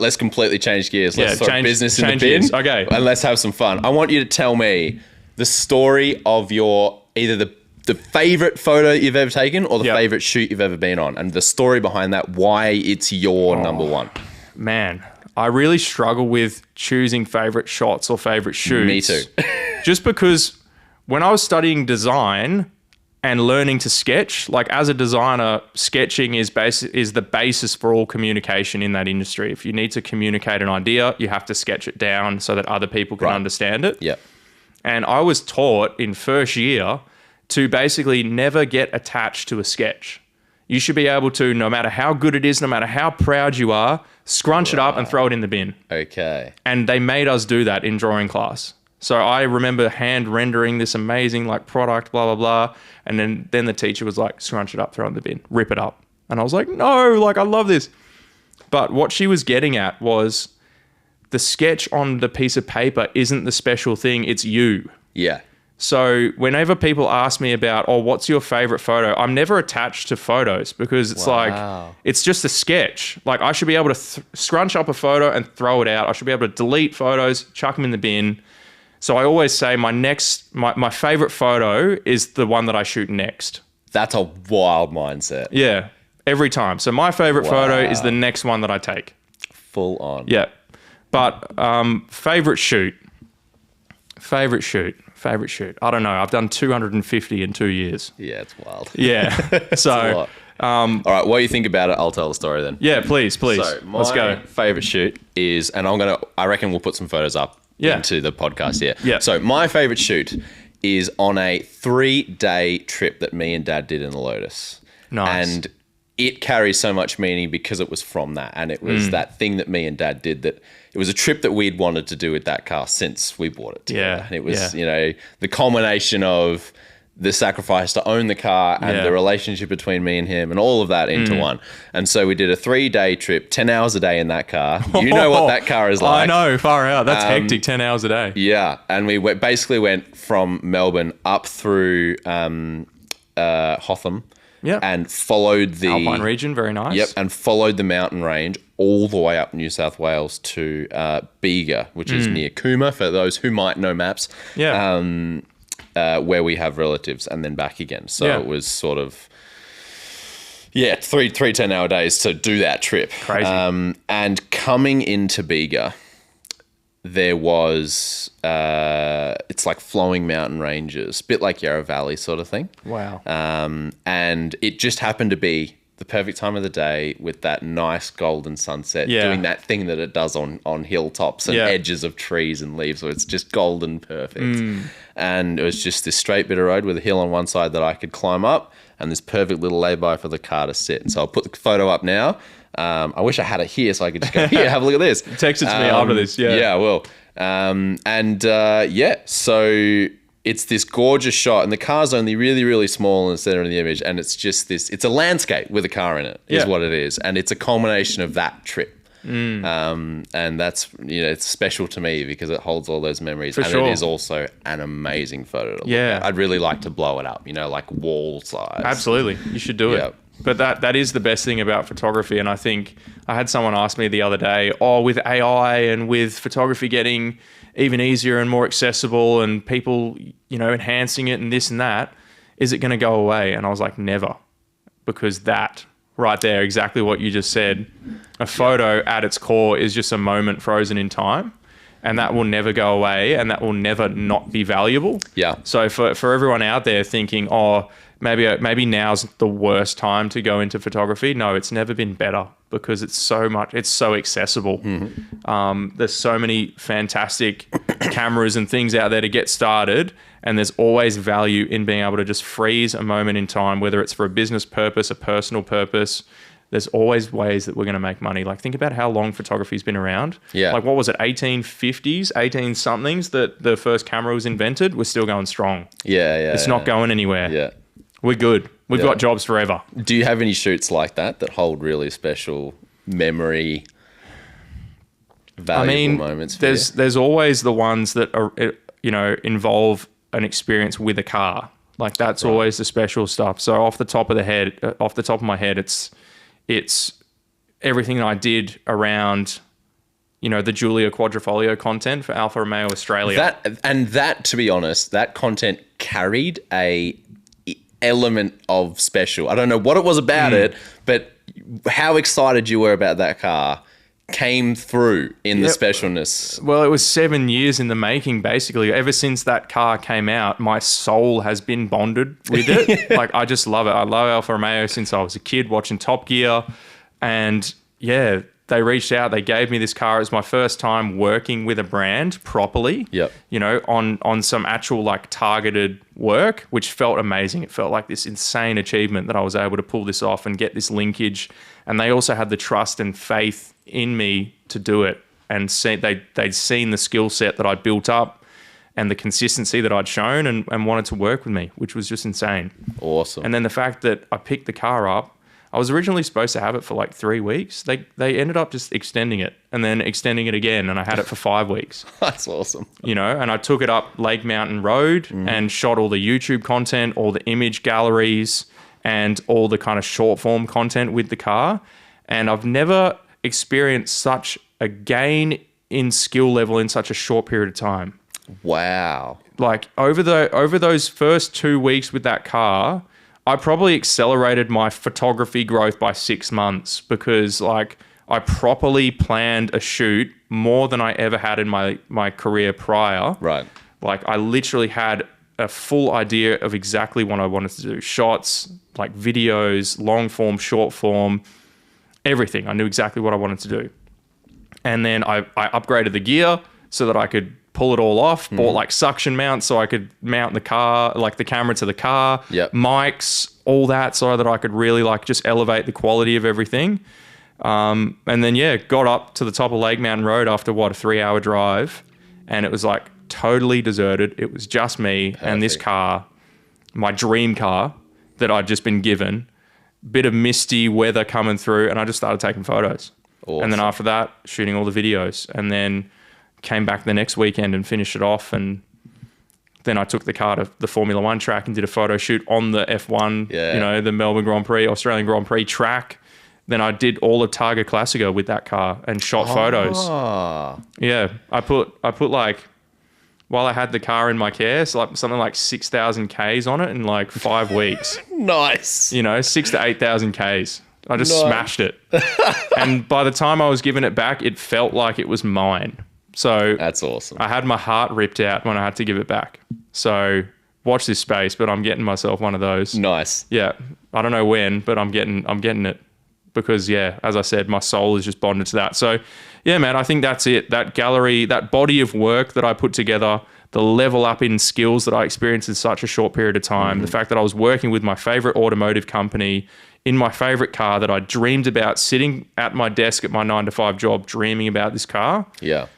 right, let's completely change gears. Let's throw business in the bin. Gears. Okay. And let's have some fun. I want you to tell me the story of either the favorite photo you've ever taken or the favorite shoot you've ever been on, and the story behind that, why it's your number one. Man, I really struggle with choosing favorite shots or favorite shoots. Me too. Just because when I was studying design and learning to sketch, like as a designer, sketching is the basis for all communication in that industry. If you need to communicate an idea, you have to sketch it down so that other people can understand it. Yeah. And I was taught in first year to basically never get attached to a sketch. You should be able to, no matter how good it is, no matter how proud you are, scrunch it up and throw it in the bin. Okay. And they made us do that in drawing class. So I remember hand rendering this amazing like product, blah, blah, blah. And then the teacher was like, scrunch it up, throw it in the bin, rip it up. And I was like, no, like I love this. But what she was getting at was the sketch on the piece of paper isn't the special thing, it's you. Yeah. So whenever people ask me about, what's your favorite photo? I'm never attached to photos because it's like, it's just a sketch. Like I should be able to scrunch up a photo and throw it out. I should be able to delete photos, chuck them in the bin. So I always say my favorite photo is the one that I shoot next. That's a wild mindset. Yeah, every time. So my favorite photo is the next one that I take. Full on. Yeah. But favorite shoot. I don't know. I've done 250 in 2 years. Yeah, it's wild. Yeah. So, all right, what do you think about it? I'll tell the story then. Yeah, please. So let's go. Favorite shoot is, and I reckon we'll put some photos up into the podcast here. Yeah. So my favorite shoot is on a 3-day trip that me and Dad did in the Lotus. Nice. And it carries so much meaning because it was from that. And it was that thing that me and Dad did that it was a trip that we'd wanted to do with that car since we bought it together. Yeah. And it was, the culmination of the sacrifice to own the car and the relationship between me and him and all of that into one. And so we did a 3-day trip, 10 hours a day in that car. You know what that car is like. I know, far out. That's hectic, 10 hours a day. Yeah. And we basically went from Melbourne up through Hotham. Yeah. And followed the Alpine region, very nice. Yep, and followed the mountain range all the way up New South Wales to Bega, which is near Cooma, for those who might know maps. Yeah. Where we have relatives, and then back again. So it was sort of, three 10-hour days to do that trip. Crazy. And coming into Bega, there was, it's like flowing mountain ranges, a bit like Yarra Valley sort of thing. Wow. And it just happened to be the perfect time of the day with that nice golden sunset, doing that thing that it does on hilltops and edges of trees and leaves, where it's just golden perfect. And it was just this straight bit of road with a hill on one side that I could climb up and this perfect little lay-by for the car to sit. And so I'll put the photo up now. I wish I had it here so I could just go, here, have a look at this. Text it to me after this, Yeah, I will. So it's this gorgeous shot, and the car's only really, really small in the center of the image, and it's just it's a landscape with a car in it, is what it is. And it's a culmination of that trip. And that's, it's special to me because it holds all those memories. It is also an amazing photo to look at. I'd really like to blow it up, like wall size. Absolutely. You should do it. But that is the best thing about photography. And I think I had someone ask me the other day, with AI and with photography getting even easier and more accessible and people, enhancing it and this and that, is it going to go away? And I was like, never. Because that right there, exactly what you just said, a photo at its core is just a moment frozen in time. And that will never go away, and that will never not be valuable. Yeah. So for everyone out there thinking, maybe now's the worst time to go into photography. No, it's never been better because it's so accessible. There's so many fantastic cameras and things out there to get started, and there's always value in being able to just freeze a moment in time, whether it's for a business purpose, a personal purpose. There's always ways that we're going to make money. Like, think about how long photography's been around. Yeah. Like, what was it, 1850s, 18-somethings that the first camera was invented? We're still going strong. Yeah. It's not going anywhere. Yeah. We're good. We've got jobs forever. Do you have any shoots like that that hold really special memory, valuable moments for you? There's always the ones that are, involve an experience with a car. Like, that's always the special stuff. So off the top of my head, it's everything I did around the Giulia Quadrifoglio content for Alfa Romeo Australia. That, to be honest, that content carried a element of special. I don't know what it was about it, but how excited you were about that car came through in the specialness. Well, it was 7 years in the making, basically. Ever since that car came out, my soul has been bonded with it. Like, I just love it. I love Alfa Romeo since I was a kid watching Top Gear. And yeah, they reached out. They gave me this car. It was my first time working with a brand properly. Yep. On some actual like targeted work, which felt amazing. It felt like this insane achievement that I was able to pull this off and get this linkage. And they also had the trust and faith in me to do it. And they'd seen the skill set that I'd built up and the consistency that I'd shown and wanted to work with me, which was just insane. Awesome. And then the fact that I picked the car up, I was originally supposed to have it for like 3 weeks. They ended up just extending it and then extending it again, and I had it for 5 weeks. That's awesome. And I took it up Lake Mountain Road and shot all the YouTube content, all the image galleries, and all the kind of short form content with the car. And I've never experienced such a gain in skill level in such a short period of time. Wow. Like over those first 2 weeks with that car, I probably accelerated my photography growth by 6 months because like I properly planned a shoot more than I ever had in my career prior. Right. Like I literally had a full idea of exactly what I wanted to do. Shots, like videos, long form, short form, everything. I knew exactly what I wanted to do. And then I upgraded the gear so that I could pull it all off, bought like suction mounts so I could mount the car, like the camera to the car, mics, all that so that I could really like just elevate the quality of everything. And then, got up to the top of Lake Mountain Road after a 3-hour drive, and it was like totally deserted. It was just me and this car, my dream car that I'd just been given, bit of misty weather coming through, and I just started taking photos. Awesome. And then after that, shooting all the videos, and then came back the next weekend and finished it off. And then I took the car to the Formula One track and did a photo shoot on the F1, the Melbourne Grand Prix, Australian Grand Prix track. Then I did all of Targa Classica with that car and shot photos. Yeah, I put like, while I had the car in my care, so like something like 6,000 Ks on it in like 5 weeks. Nice. 6,000 to 8,000 Ks. I just smashed it. And by the time I was giving it back, it felt like it was mine. So that's awesome. I had my heart ripped out when I had to give it back. So watch this space, but I'm getting myself one of those. Nice. Yeah. I don't know when, but I'm getting it because as I said, my soul is just bonded to that. So yeah, man, I think that's it. That gallery, that body of work that I put together, the level up in skills that I experienced in such a short period of time, the fact that I was working with my favorite automotive company in my favorite car that I dreamed about, sitting at my desk at my 9-to-5 job, dreaming about this car. Yeah.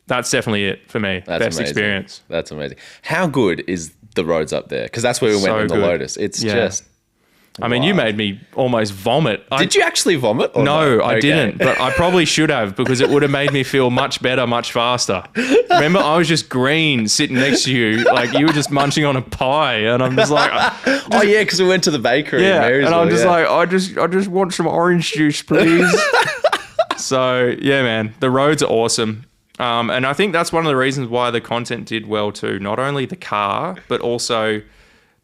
That's definitely it for me. That's Best amazing. Experience. That's amazing. How good is the roads up there? Because that's where we went in the Lotus. It's just... I mean, you made me almost vomit. Did you actually vomit? No, I didn't. But I probably should have, because it would have made me feel much better, much faster. Remember, I was just green sitting next to you. Like, you were just munching on a pie. And I'm just like... oh, yeah, because we went to the bakery in Marysville. And I'm just like, I just want some orange juice, please. So, yeah, man, the roads are awesome. And I think that's one of the reasons why the content did well too. Not only the car, but also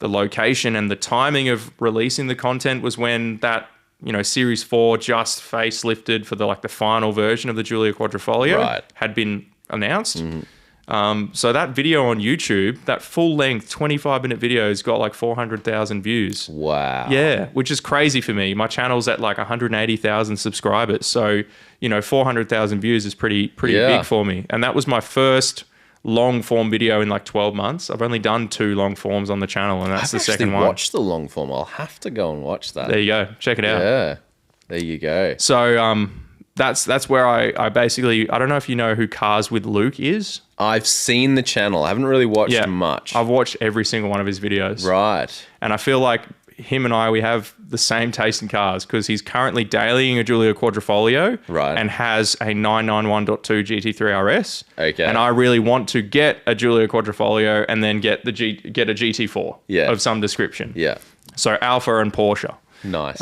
the location and the timing of releasing the content was when that, Series 4 just facelifted for the final version of the Giulia Quadrifoglio had been announced. So that video on YouTube, that full length 25-minute video has got like 400,000 views. Wow. Yeah, which is crazy for me. My channel's at like 180,000 subscribers. So, 400,000 views is pretty big for me. And that was my first long form video in like 12 months. I've only done 2 long forms on the channel, and that's the second one. I've watched the long form. I'll have to go and watch that. There you go. Check it out. Yeah. There you go. So that's where I basically, I don't know if you know who Cars with Luke is. I've seen the channel. I haven't really watched much. I've watched every single one of his videos. Right. And I feel like him and we have the same taste in cars, because he's currently dailying a Giulia Quadrifoglio and has a 991.2 GT3 RS. Okay. And I really want to get a Giulia Quadrifoglio and then get a GT4 of some description. Yeah. So Alfa and Porsche. Nice.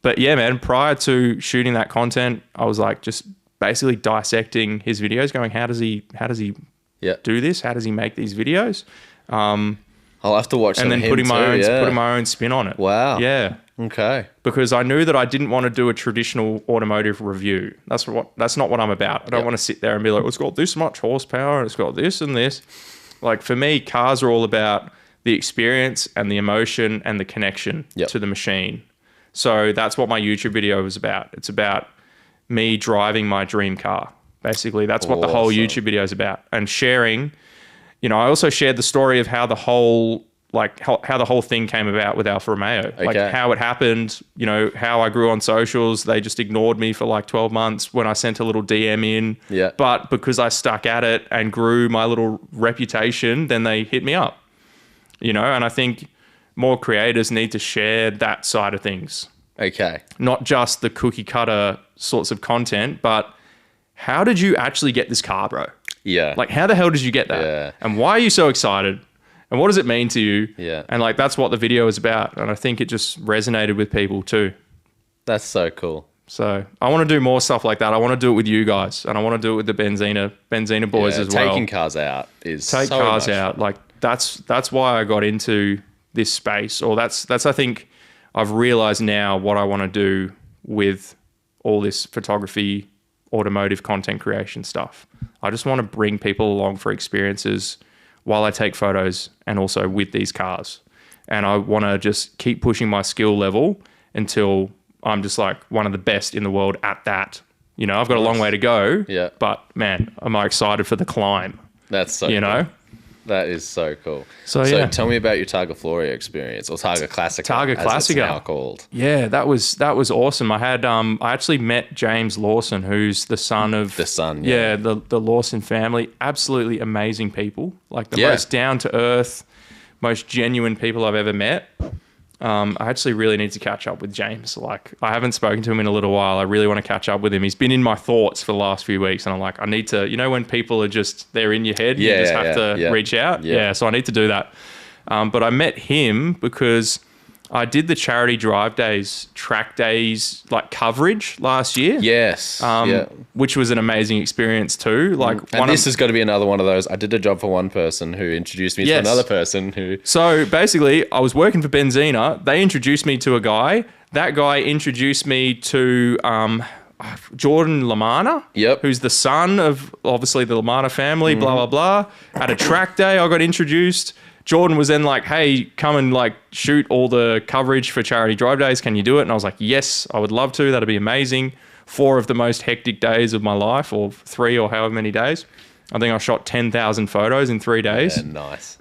But yeah, man, prior to shooting that content, I was like just basically dissecting his videos, going, how does he do this? How does he make these videos? I'll have to watch some and then putting my own spin on it. Wow. Yeah. Okay. Because I knew that I didn't want to do a traditional automotive review. That's not what I'm about. I don't want to sit there and be like, it's got this much horsepower and it's got this and this. Like for me, cars are all about the experience and the emotion and the connection to the machine. So that's what my YouTube video was about. It's about me driving my dream car. Basically, that's what the whole YouTube video is about. And sharing, I also shared the story of how the whole how the whole thing came about with Alfa Romeo, like how it happened, how I grew on socials. They just ignored me for like 12 months when I sent a little DM in. Yeah. But because I stuck at it and grew my little reputation, then they hit me up, and I think more creators need to share that side of things. Okay. Not just the cookie cutter sorts of content, but how did you actually get this car, bro? Yeah. Like, how the hell did you get that? Yeah. And why are you so excited? And what does it mean to you? Yeah. And like, that's what the video is about. And I think it just resonated with people too. That's so cool. So I want to do more stuff like that. I want to do it with you guys, and I want to do it with the Benzina boys as well. Taking cars out is take so cars much out. Like that's why I got into this space, or that's I think I've realized now what I want to do with all this photography, automotive content creation stuff. I just want to bring people along for experiences while I take photos and also with these cars. And I want to just keep pushing my skill level until I'm just like one of the best in the world at that. I've got a long way to go. Yeah. But man, am I excited for the climb? That's so cool. That is so cool. So tell me about your Targa Florio experience, or Targa Classica. Targa Classica, as it's now called. Yeah, that was awesome. I had I actually met James Lawson, who's the son of the Lawson family. Absolutely amazing people, like the most down to earth, most genuine people I've ever met. I actually really need to catch up with James. Like, I haven't spoken to him in a little while. I really want to catch up with him. He's been in my thoughts for the last few weeks, and I'm like, I need to, when people are just, they're in your head, you just have to reach out. Yeah, so I need to do that. But I met him because I did the charity drive days, track days, like coverage last year. Yes. Which was an amazing experience too. Like, and this has got to be another one of those. I did a job for one person who introduced me to another person who. So basically, I was working for Benzina. They introduced me to a guy. That guy introduced me to Jordan Lamanna. Yep. Who's the son of obviously the Lamanna family. Blah blah blah. At a track day, I got introduced. Jordan was then like, hey, come and like shoot all the coverage for charity drive days. Can you do it? And I was like, yes, I would love to. That'd be amazing. 4 of the most hectic days of my life, or 3 or however many days. I think I shot 10,000 photos in 3 days. Yeah, nice.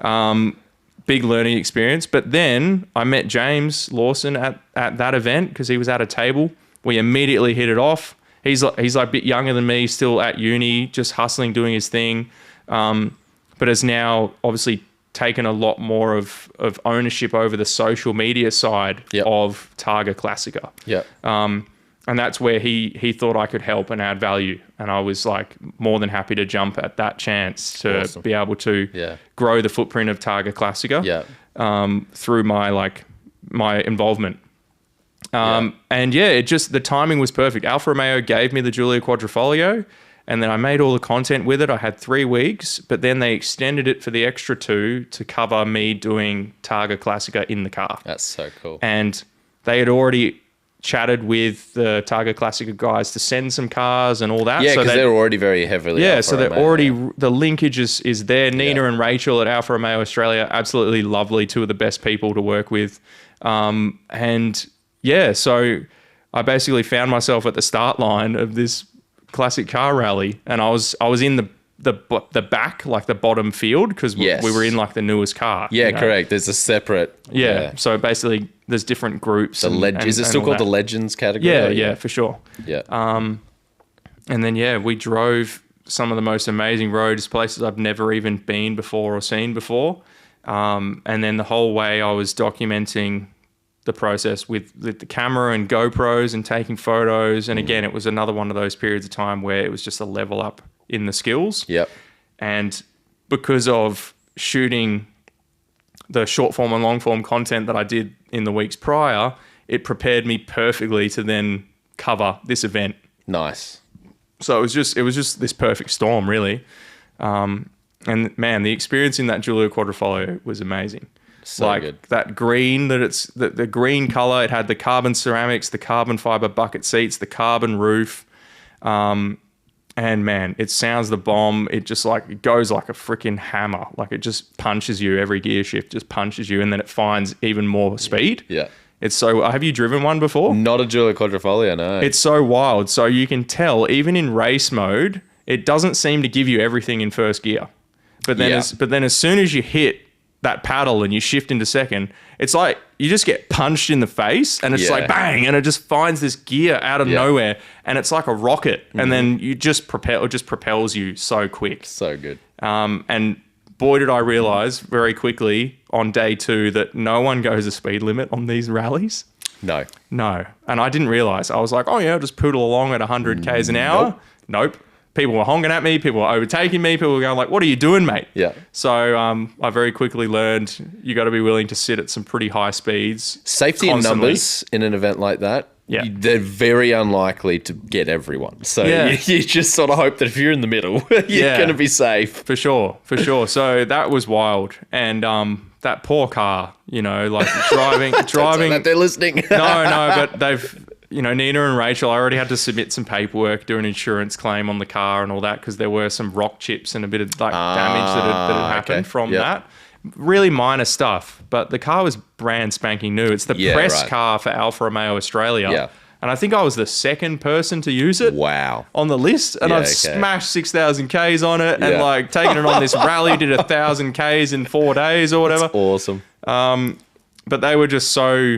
Big learning experience. But then I met James Lawson at that event because he was at a table. We immediately hit it off. He's like a bit younger than me, still at uni, just hustling, doing his thing. But has now obviously taken a lot more of ownership over the social media side of Targa Classica. Yeah. And that's where he thought I could help and add value. And I was like more than happy to jump at that chance to be able to grow the footprint of Targa Classica through my involvement. And the timing was perfect. Alfa Romeo gave me the Giulia Quadrifoglio, and then I made all the content with it. I had 3 weeks, but then they extended it for the extra 2 to cover me doing Targa Classica in the car. That's so cool. And they had already chatted with the Targa Classica guys to send some cars and all that. Yeah, because they're already very heavily Alfa so they're Romeo. already, the linkage is there. Nina and Rachel at Alfa Romeo Australia, absolutely lovely, 2 of the best people to work with. So I basically found myself at the start line of this classic car rally, and I was in the back, like the bottom field, because we were in like the newest car. Yeah, correct. There's a separate. So basically, there's different groups. Is it still called the Legends category? Yeah, for sure. Yeah. And then we drove some of the most amazing roads, places I've never even been before or seen before. And then the whole way I was documenting the process with the camera and GoPros and taking photos. And again, it was another one of those periods of time where it was just a level up in the skills. Yep. And because of shooting the short form and long form content that I did in the weeks prior, it prepared me perfectly to then cover this event. Nice. So it was just this perfect storm, really. And man, the experience in that Giulio Quadrifoglio was amazing. So like good. That green, the green color, it had the carbon ceramics, the carbon fiber bucket seats, the carbon roof. And man, it sounds the bomb. It just like, it goes like a freaking hammer. Like it just punches you every gear shift, just punches you. And then it finds even more speed. Yeah. It's so, have you driven one before? Not a Giulio Quadrifoglio, no. It's so wild. So you can tell, even in race mode, it doesn't seem to give you everything in first gear. But then, as soon as you hit that paddle and you shift into second, it's like you just get punched in the face and it's like bang, and it just finds this gear out of nowhere, and it's like a rocket, and then it just propels you so quick. So good. And boy, did I realize very quickly on day 2 that no one goes a speed limit on these rallies. No. And I didn't realize. I was like, oh yeah, I'll just poodle along at 100 Ks an hour. Nope. People were honking at me. People were overtaking me. People were going like, what are you doing, mate? Yeah. So I very quickly learned you got to be willing to sit at some pretty high speeds. Safety in numbers in an event like that. Yeah. They're very unlikely to get everyone. So you just sort of hope that if you're in the middle, you're going to be safe. For sure. So that was wild. And that poor car, like driving. That they're listening. No, but they've... Nina and Rachel, I already had to submit some paperwork, do an insurance claim on the car and all that, because there were some rock chips and a bit of damage that had happened from that. Really minor stuff, but the car was brand spanking new. It's the press car for Alfa Romeo Australia. Yeah. And I think I was the second person to use it. Wow. On the list. And I've smashed 6,000 Ks on it and like taken it on this rally, did 1,000 Ks in 4 days or whatever. That's awesome. But they were just so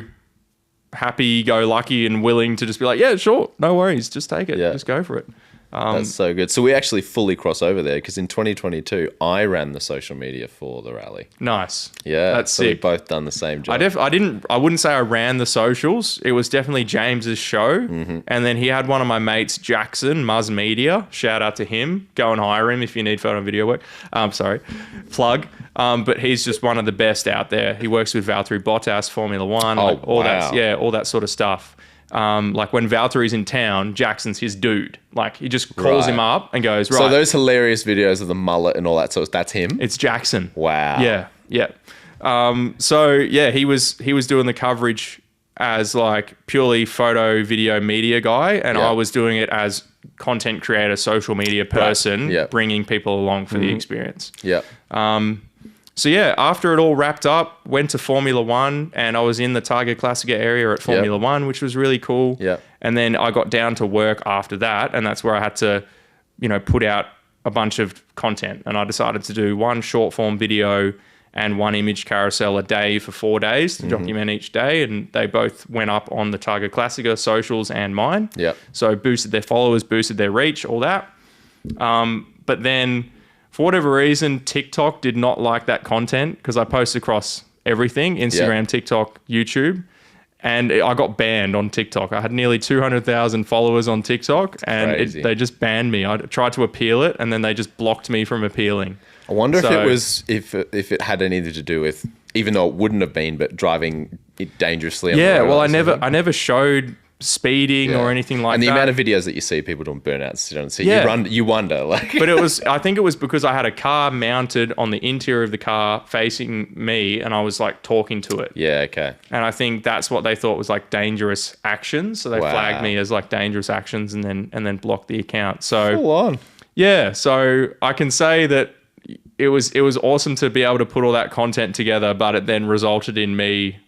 happy-go-lucky and willing to just be like, yeah, sure, no worries, just take it, just go for it. That's so good. So we actually fully cross over there, because in 2022, I ran the social media for the rally. Nice. Yeah, that's so sick. we've both done the same job. I wouldn't say I ran the socials. It was definitely James's show. And then he had one of my mates, Jackson, Muzz Media. Shout out to him. Go and hire him if you need photo and video work. Plug. But he's just one of the best out there. He works with Valtteri Bottas, Formula One, all that sort of stuff. Like when Valtteri's in town, Jackson's his dude. Like he just calls him up and goes, right. So those hilarious videos of the mullet and all that, so that's him? It's Jackson. Wow. Yeah. He was doing the coverage as like purely photo, video, media guy, and I was doing it as content creator, social media person, bringing people along for the experience. Yeah. So yeah, after it all wrapped up, went to Formula One, and I was in the Targa Classica area at Formula One, which was really cool. Yeah. And then I got down to work after that, and that's where I had to, put out a bunch of content. And I decided to do one short form video and one image carousel a day for 4 days to document each day. And they both went up on the Targa Classica socials and mine. Yeah. So boosted their followers, boosted their reach, all that. But then, for whatever reason, TikTok did not like that content, because I post across everything, Instagram, TikTok, YouTube, and I got banned on TikTok. I had nearly 200,000 followers on TikTok, and they just banned me. I tried to appeal it, and then they just blocked me from appealing. I wonder if it was if it had anything to do with, even though it wouldn't have been, but driving it dangerously on the road. Well, I never showed speeding or anything like that. And the amount of videos that you see people doing burnouts, you wonder. But I think it was because I had a car mounted on the interior of the car facing me, and I was like talking to it. Yeah, okay. And I think that's what they thought was like dangerous actions. So they flagged me as like dangerous actions and then blocked the account. So full on. Yeah. So I can say that it was awesome to be able to put all that content together, but it then resulted in me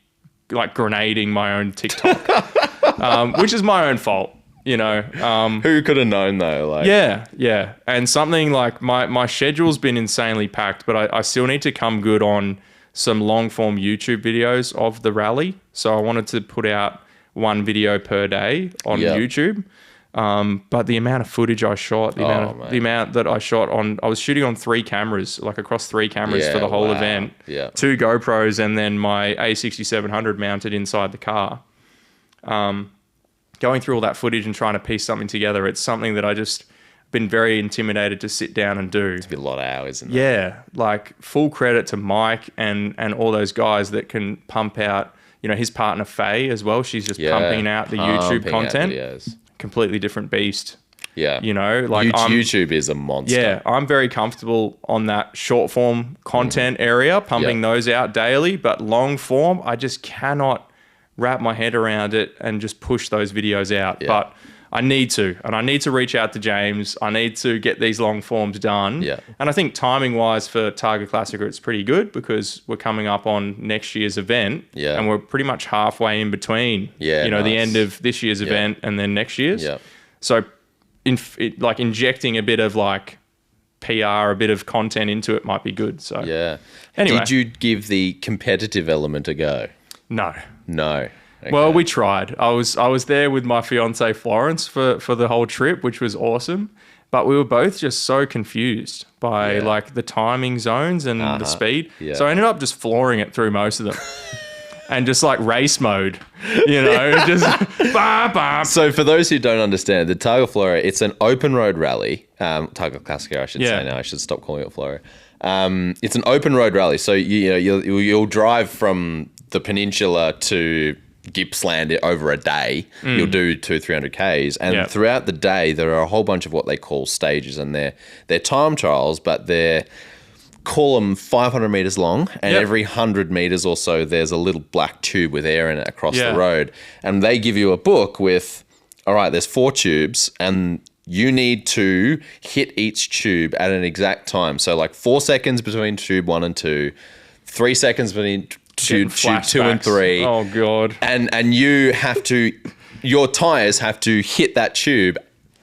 like grenading my own TikTok, which is my own fault, Who could have known though? Yeah. And something like my schedule's been insanely packed, but I still need to come good on some long form YouTube videos of the rally. So I wanted to put out one video per day on YouTube. But the amount of footage I shot, the amount that I shot I was shooting on 3 cameras, like across 3 cameras for the whole event. Yeah. 2 GoPros and then my A6700 mounted inside the car. Going through all that footage and trying to piece something together, it's something that I just been very intimidated to sit down and do. It's a lot of hours, isn't it? Yeah. Like full credit to Mike and all those guys that can pump out, his partner Faye as well. She's just pumping out the YouTube content. Completely different beast. Yeah. You know, like YouTube is a monster. Yeah, I'm very comfortable on that short form content area, pumping those out daily. But long form, I just cannot wrap my head around it and just push those videos out. Yeah. But I need to, and I need to reach out to James. I need to get these long forms done. Yeah. And I think timing wise for Targa Classica, it's pretty good because we're coming up on next year's event. Yeah. And we're pretty much halfway in between, you know, the end of this year's event and then next year's. Yeah. So like injecting a bit of like PR, a bit of content into it might be good. So yeah. Anyway. Did you give the competitive element a go? No. Okay. Well, we tried. I was there with my fiance Florence for the whole trip, which was awesome. But we were both just so confused by like the timing zones and the speed. Yeah. So I ended up just flooring it through most of them. And just like race mode, you know, just bah, bah. So for those who don't understand, the Targa Flora, it's an open road rally. Targa Classica, I should say now. I should stop calling it Flora. It's an open road rally. So you'll drive from the peninsula to Gippsland over a day. You'll do 200-300 Ks. And throughout the day, there are a whole bunch of what they call stages. And they're time trials, but call them 500 meters long, and every 100 meters or so there's a little black tube with air in it across the road, and they give you a book with, all right, there's 4 tubes and you need to hit each tube at an exact time. So like 4 seconds between tube 1 and 2, 3 seconds between tube 2 and 3. Oh god. And you have to, your tires have to hit that tube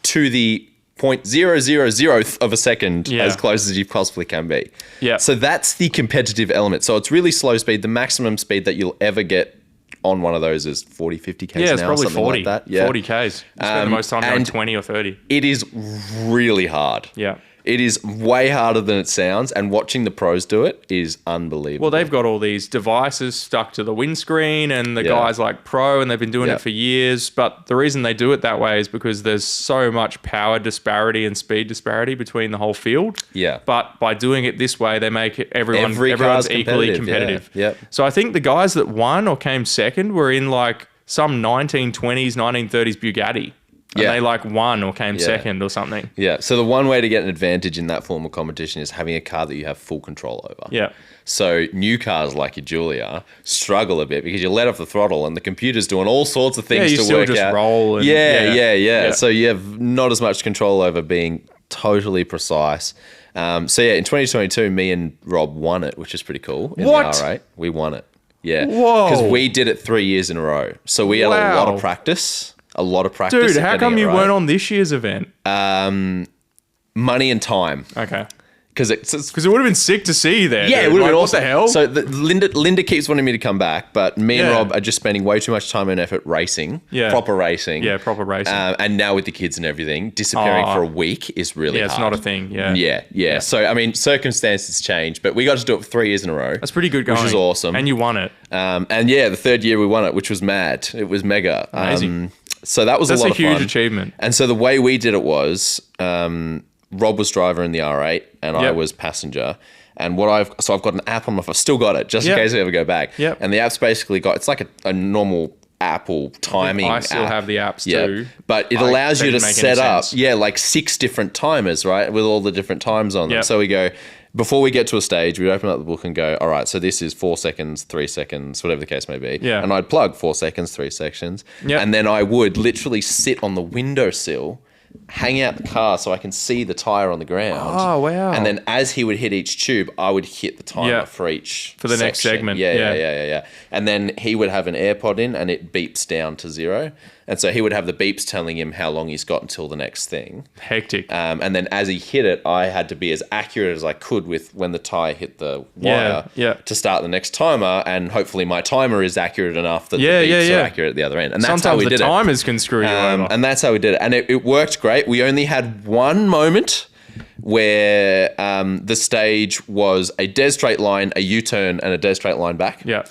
to the 0.000th of a second as close as you possibly can be. Yeah. So that's the competitive element. So it's really slow speed. The maximum speed that you'll ever get on one of those is 40, 50 Ks an hour. Yeah, it's probably 40. Like that. Yeah. 40 Ks. You spend the most time doing 20 or 30. It is really hard. Yeah. It is way harder than it sounds, and watching the pros do it is unbelievable. Well, they've got all these devices stuck to the windscreen, and the guys like pro, and they've been doing it for years. But the reason they do it that way is because there's so much power disparity and speed disparity between the whole field. Yeah. But by doing it this way, they make everyone's equally competitive. Yeah. Yep. So I think the guys that won or came second were in like some 1920s, 1930s Bugatti. And they like won or came second or something. Yeah. So the one way to get an advantage in that form of competition is having a car that you have full control over. Yeah. So new cars like your Giulia struggle a bit because you let off the throttle and the computer's doing all sorts of things to work out. You still just roll. And, yeah. So you have not as much control over being totally precise. So in 2022, me and Rob won it, which is pretty cool. In the R8, we won it. Yeah. Whoa. Because we did it 3 years in a row. So we had a lot of practice. Dude, how come you weren't on this year's event? Money and time. Okay. Because it would have been sick to see you there. Yeah, dude. it would have been awesome. What the hell? So Linda keeps wanting me to come back, but me and Rob are just spending way too much time and effort racing. Yeah. Proper racing. Yeah, proper racing. And now with the kids and everything, disappearing for a week is really hard. Yeah, it's not a thing. Yeah. So, I mean, circumstances change, but we got to do it for 3 years in a row. That's pretty good going. Which is awesome. And you won it. And yeah, the third year we won it, which was mad. It was mega. Amazing. So that's a lot of fun. That's a huge achievement. And so the way we did it was Rob was driver in the R8 and I was passenger. And I've got an app on my phone. I've still got it just in case we ever go back. Yep. And the app's basically it's like a normal Apple timing app. I still have the apps too. But it allows you to set up, like 6 different timers, right? With all the different times on them. So we go, before we get to a stage, we open up the book and go, all right, so this is 4 seconds, 3 seconds, whatever the case may be. Yeah. And I'd plug 4 seconds, 3 seconds. Yep. And then I would literally sit on the windowsill, hang out the car so I can see the tire on the ground. Oh, wow. And then as he would hit each tube, I would hit the timer for each for the next segment. Yeah. And then he would have an AirPod in and it beeps down to 0. And so he would have the beeps telling him how long he's got until the next thing. Hectic. And then as he hit it, I had to be as accurate as I could with when the tire hit the wire to start the next timer. And hopefully my timer is accurate enough that the beeps are accurate at the other end. And that's how we did it. Sometimes the timers can screw you over. And that's how we did it. And it worked great. We only had one moment where the stage was a dead straight line, a U-turn, and a dead straight line back. Yeah.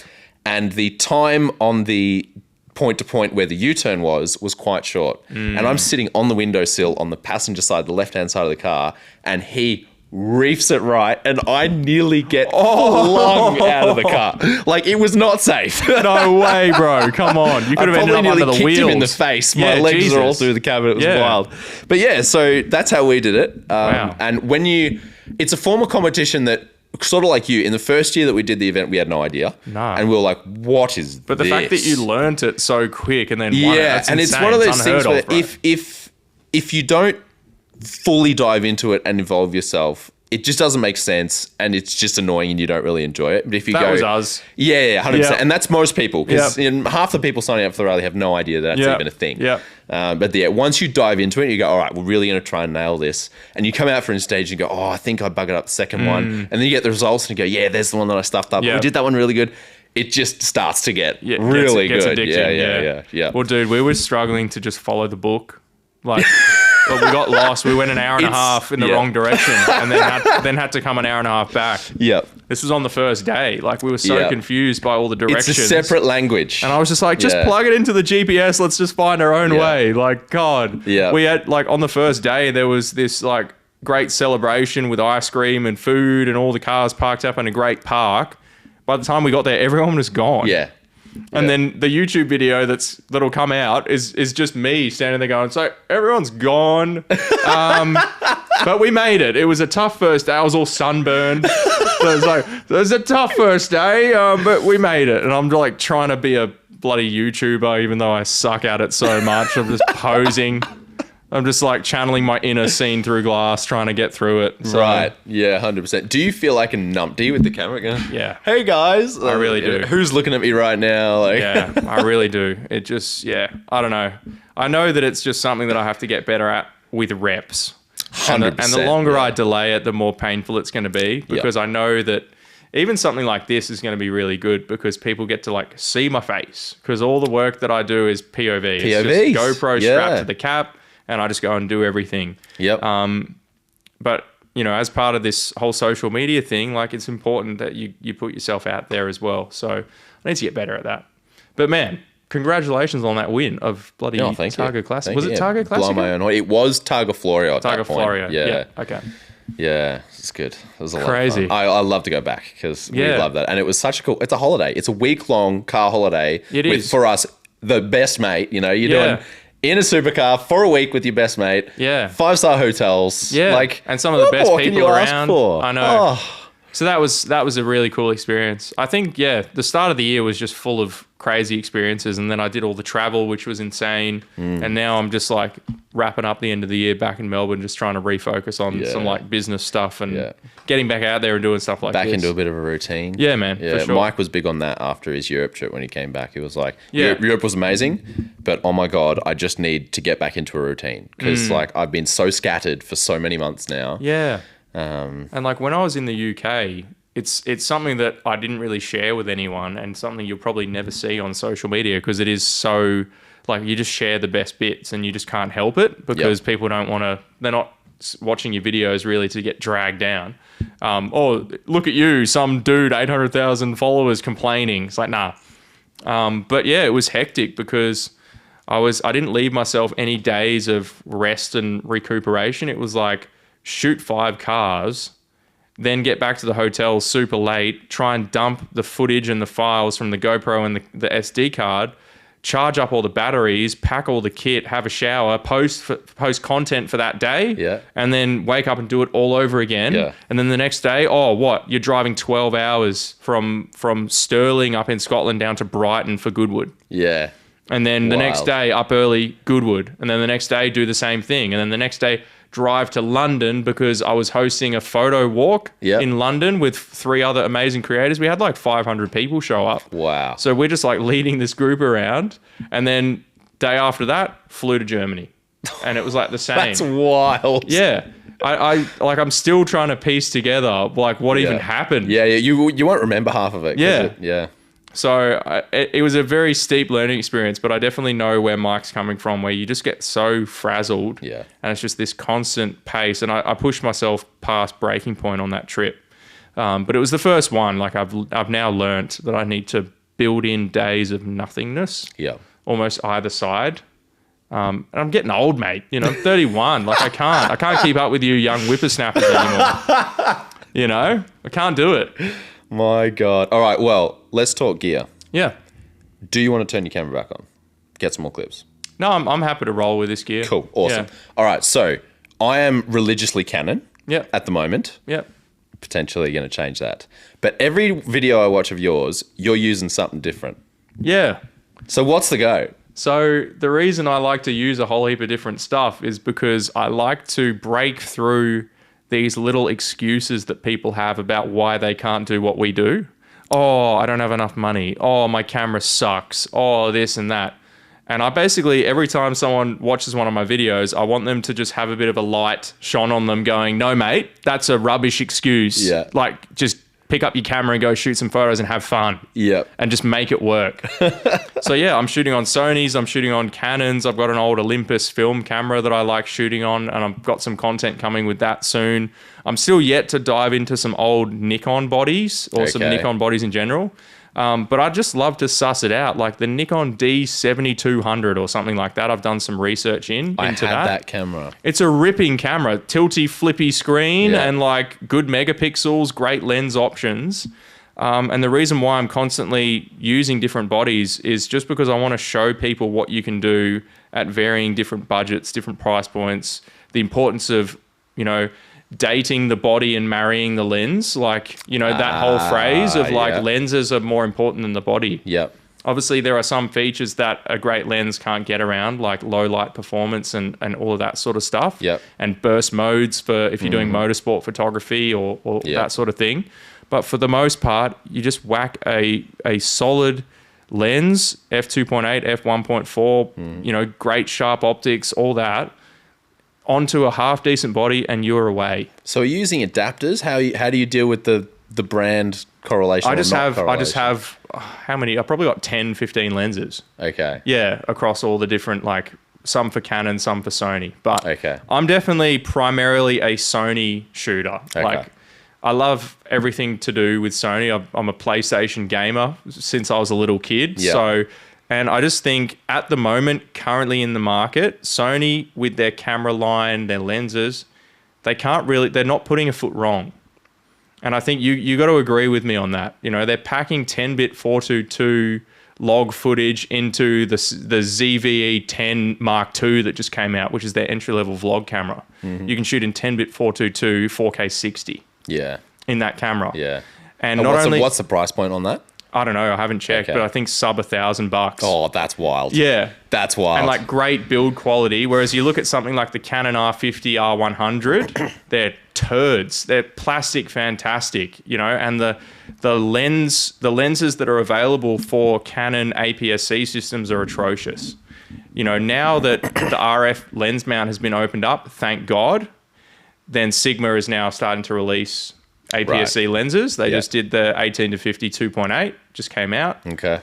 And the time on the point to point where the U-turn was quite short. And I'm sitting on the windowsill on the passenger side, the left-hand side of the car, and he reefs it right, and I nearly get flung out of the car. Like, it was not safe. No way, bro. Come on. You could have ended up under the wheels. Him in the face. My legs are all through the cabin. It was wild. But yeah, so that's how we did it. Wow. And it's a form of competition that, sort of like you, in the first year that we did the event, we had no idea. No. And we were like, what is But the fact that you learnt it so quick and then won it, that's and insane. It's one of those things where bro. if you don't fully dive into it and involve yourself, it just doesn't make sense, and it's just annoying, and you don't really enjoy it. But if you that was us. Yeah, 100%. Yep. And that's most people, because half the people signing up for the rally have no idea that's even a thing. Yeah. But once you dive into it, you go, all right, we're really going to try and nail this. And you come out for a stage and go, oh, I think I buggered up the second one. And then you get the results and you go, yeah, there's the one that I stuffed up. We did that one really good. It just starts to get really gets good. Addicting, yeah. Well, dude, we were struggling to just follow the book. Like, but we got lost. We went an hour and a half in the wrong direction, and then had to come an hour and a half back. Yep. This was on the first day. Like, we were so confused by all the directions. It's a separate language. And I was just like, just plug it into the GPS. Let's just find our own way. Like, God. Yeah. We had, like, on the first day, there was this, like, great celebration with ice cream and food and all the cars parked up in a great park. By the time we got there, everyone was gone. Yeah. And then the YouTube video that'll come out is just me standing there going, so everyone's gone. But we made it. It was a tough first day. I was all sunburned. So it was like, it was a tough first day, but we made it. And I'm like trying to be a bloody YouTuber, even though I suck at it so much. I'm just posing. I'm just like channeling my inner scene through glass, trying to get through it. So, right. Yeah, 100%. Do you feel like a numpty with the camera going? Yeah. Hey, guys. I really do. Who's looking at me right now? Like, yeah, I really do. It just, I don't know. I know that it's just something that I have to get better at with reps. 100%. And the longer I delay it, the more painful it's going to be, because I know that even something like this is going to be really good because people get to like see my face, because all the work that I do is POV. It's just GoPro strapped to the cap, and I just go and do everything. Yep. But, you know, as part of this whole social media thing, like, it's important that you put yourself out there as well. So I need to get better at that. But, man, congratulations on that win of bloody Targa Classica. Was it Targa Classica? Blow my own horn. It was Targa Florio at Targa that point. Florio. Yeah. Okay. Yeah, it's good. It was a crazy. lot of fun. I love to go back because we love that. And it was such a cool, it's a holiday. It's a week-long car holiday. It is. For us, the best mate, you know, you're doing in a supercar for a week with your best mate. Yeah. 5-star hotels. Yeah. Like, and some of the best people around. For? I know. Oh. So that was a really cool experience. I think, the start of the year was just full of crazy experiences, and then I did all the travel, which was insane. And now I'm just like wrapping up the end of the year back in Melbourne, just trying to refocus on some like business stuff and getting back out there and doing stuff like back this. Into a bit of a routine. Yeah, man. Yeah, for sure. Mike was big on that after his Europe trip when he came back. He was like, Europe was amazing, but oh my God, I just need to get back into a routine because like I've been so scattered for so many months now. Yeah. And like when I was in the UK, it's something that I didn't really share with anyone, and something you'll probably never see on social media because it is so like you just share the best bits and you just can't help it because people don't want to. They're not watching your videos really to get dragged down. Oh, look at you, some dude, 800,000 followers complaining. It's like nah. But yeah, it was hectic because I didn't leave myself any days of rest and recuperation. It was like shoot 5 cars, then get back to the hotel super late, try and dump the footage and the files from the GoPro and the SD card, charge up all the batteries, pack all the kit, have a shower, post content for that day, and then wake up and do it all over again. Yeah. And then the next day, you're driving 12 hours from Stirling up in Scotland down to Brighton for Goodwood. Yeah. And then the next day, up early, Goodwood. And then the next day, do the same thing. And then the next day, drive to London because I was hosting a photo walk in London with 3 other amazing creators. We had like 500 people show up. Wow. So we're just like leading this group around. And then day after that, flew to Germany. And it was like the same. That's wild. Yeah. I'm still trying to piece together like what even happened. Yeah, you won't remember half of it. Yeah. So it was a very steep learning experience, but I definitely know where Mike's coming from, where you just get so frazzled and it's just this constant pace. And I pushed myself past breaking point on that trip. But it was the first one. Like I've now learnt that I need to build in days of nothingness, almost either side. And I'm getting old, mate. You know, I'm 31. Like I can't keep up with you young whippersnappers anymore. You know, I can't do it. My God. All right. Well, let's talk gear. Yeah. Do you want to turn your camera back on? Get some more clips. No, I'm happy to roll with this gear. Cool. Awesome. Yeah. All right. So I am religiously Canon. Yep. At the moment. Yep. Potentially going to change that. But every video I watch of yours, you're using something different. Yeah. So what's the go? So the reason I like to use a whole heap of different stuff is because I like to break through these little excuses that people have about why they can't do what we do. Oh, I don't have enough money. Oh, my camera sucks. Oh, this and that. And I basically, every time someone watches one of my videos, I want them to just have a bit of a light shone on them going, no, mate, that's a rubbish excuse. Yeah. Like, just pick up your camera and go shoot some photos and have fun. Yep. And just make it work. So yeah, I'm shooting on Sonys, I'm shooting on Canons, I've got an old Olympus film camera that I like shooting on, and I've got some content coming with that soon. I'm still yet to dive into some old Nikon bodies or some Nikon bodies in general. But I just love to suss it out. Like the Nikon D7200 or something like that. I've done some research into that camera. It's a ripping camera, tilty, flippy screen and like good megapixels, great lens options. And the reason why I'm constantly using different bodies is just because I want to show people what you can do at varying different budgets, different price points, the importance of, you know, dating the body and marrying the lens, like, you know, that whole phrase of like lenses are more important than the body. Yep. Obviously, there are some features that a great lens can't get around, like low light performance and all of that sort of stuff. Yep. And burst modes for if you're doing motorsport photography or that sort of thing. But for the most part, you just whack a solid lens, f2.8, f1.4, you know, great sharp optics, all that, onto a half decent body and you're away. So are you using adapters? How do you deal with the brand correlation? I just have how many? I've probably got 10, 15 lenses. Okay. Yeah, across all the different, like some for Canon, some for Sony. But okay. I'm definitely primarily a Sony shooter. Okay. Like I love everything to do with Sony. I'm a PlayStation gamer since I was a little kid. Yep. So, and I just think at the moment, currently in the market, Sony with their camera line, their lenses, they're not putting a foot wrong. And I think you got to agree with me on that. You know, they're packing 10-bit 422 log footage into the ZVE 10 Mark II that just came out, which is their entry-level vlog camera. Mm-hmm. You can shoot in 10-bit 422, 4K 60. Yeah. In that camera. Yeah. And what's the price point on that? I don't know. I haven't checked, but I think sub $1,000. Oh, that's wild. Yeah. That's wild. And like great build quality. Whereas you look at something like the Canon R50, R100, they're turds. They're plastic fantastic, you know, and the lenses that are available for Canon APS-C systems are atrocious. You know, now that the RF lens mount has been opened up, thank God, then Sigma is now starting to release APS-C lenses. They just did the 18 to 50 2.8, just came out. Okay.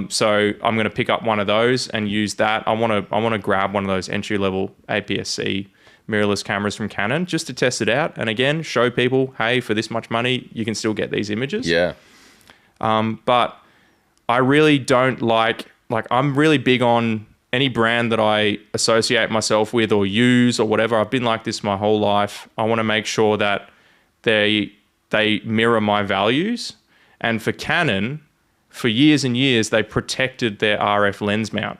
So I'm going to pick up one of those and use that. I want to grab one of those entry level APS-C mirrorless cameras from Canon just to test it out. And again, show people, hey, for this much money, you can still get these images. Yeah. But I really don't like I'm really big on any brand that I associate myself with or use or whatever. I've been like this my whole life. I want to make sure that they mirror my values. And for Canon, for years and years, they protected their RF lens mount.